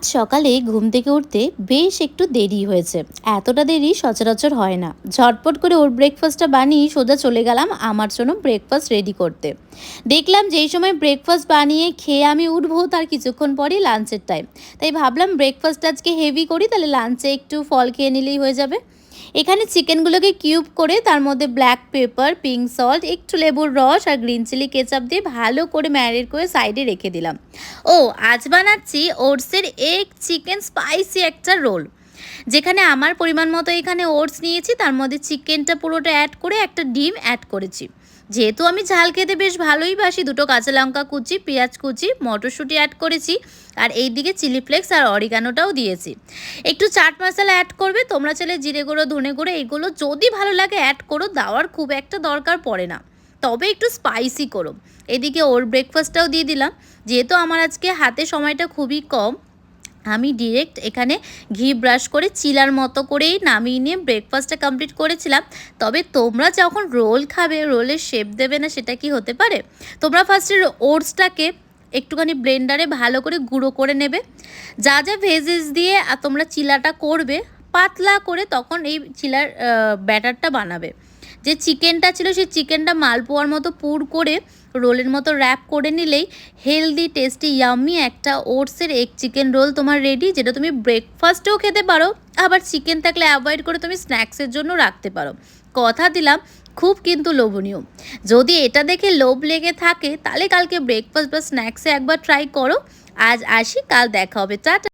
আজ সকালে ঘুম থেকে উঠতে বেশ একটু দেরি হয়েছে। এতটা দেরি সচরাচর হয় না। ঝটপট করে ওর ব্রেকফাস্টটা বানিয়ে সোজা চলে গেলাম আমার জন্য ব্রেকফাস্ট রেডি করতে। দেখলাম যেই সময় ব্রেকফাস্ট বানিয়ে খেয়ে আমি উঠবো তার কিছুক্ষণ পরই লাঞ্চের টাইম। তাই ভাবলাম ব্রেকফাস্ট আজকে হেভি করি, তাহলে লাঞ্চে একটু ফল খেয়ে নিলেই হয়ে যাবে। এখানে চিকেনগুলোকে কিউব করে তার মধ্যে ব্ল্যাক পেপার, পিঙ্ক সল্ট, একটু লেবুর রস আর গ্রিন চিলি কেচাপ দিয়ে ভালো করে ম্যারিনেট করে সাইডে রেখে দিলাম। ও, আজ বানাচ্ছি ওটসের এগ চিকেন স্পাইসি একটা রোল। যেখানে আমার পরিমাণ মতো এখানে ওটস নিয়েছি, তার মধ্যে চিকেনটা পুরোটা অ্যাড করে একটা ডিম অ্যাড করেছি। যেহেতু আমি ঝাল খেতে বেশ ভালোই বাসি, দুটো কাঁচা লঙ্কা কুচি, পেঁয়াজ কুচি, মটরশুঁটি অ্যাড করেছি। আর এই দিকে চিলি ফ্লেক্স আর অরিগানোটাও দিয়েছি। একটু চাট মশলা অ্যাড করবে, তোমরা চাইলে জিরে গুঁড়ো, ধনে গুঁড়ো এইগুলো যদি ভালো লাগে অ্যাড করো, দেওয়ার খুব একটা দরকার পড়ে না, তবে একটু স্পাইসি করো। এদিকে ওর ব্রেকফাস্টটাও দিয়ে দিলাম। যেহেতু আমার আজকে হাতে সময়টা খুবই কম, আমি ডিরেক্ট এখানে ঘি ব্রাশ করে চিলার মতো করেই নামিয়ে নিয়ে ব্রেকফাস্টটা কমপ্লিট করেছিলাম। তবে তোমরা যখন রোল খাবে, রোলের শেপ দেবে না, সেটা কি হতে পারে? তোমরা ফার্স্টে ওটসটাকে একটুখানি ব্লেন্ডারে ভালো করে গুঁড়ো করে নেবে। যা যা ভেজেস দিয়ে তোমরা চিলাটা করবে পাতলা করে, তখন এই চিলার ব্যাটারটা বানাবে। যে চিকেনটা ছিল সেই চিকেনটা মালপোয়ার মতো পুর করে রোলের মতো র্যাপ করে নিলেই হেলদি, টেস্টি, ইয়াম্মি একটা ওটসের এগ চিকেন রোল তোমার রেডি, যেটা তুমি ব্রেকফাস্টেও খেতে পারো। আবার চিকেন থাকলে অ্যাভয়েড করে তুমি স্ন্যাক্সের জন্য রাখতে পারো। কথা দিলাম খুব কিন্তু লোভনীয়। যদি এটা দেখে লোভ লেগে থাকে তাহলে কালকে ব্রেকফাস্ট বা স্ন্যাক্সে একবার ট্রাই করো। আজ আসি, কাল দেখা হবে। টাটা।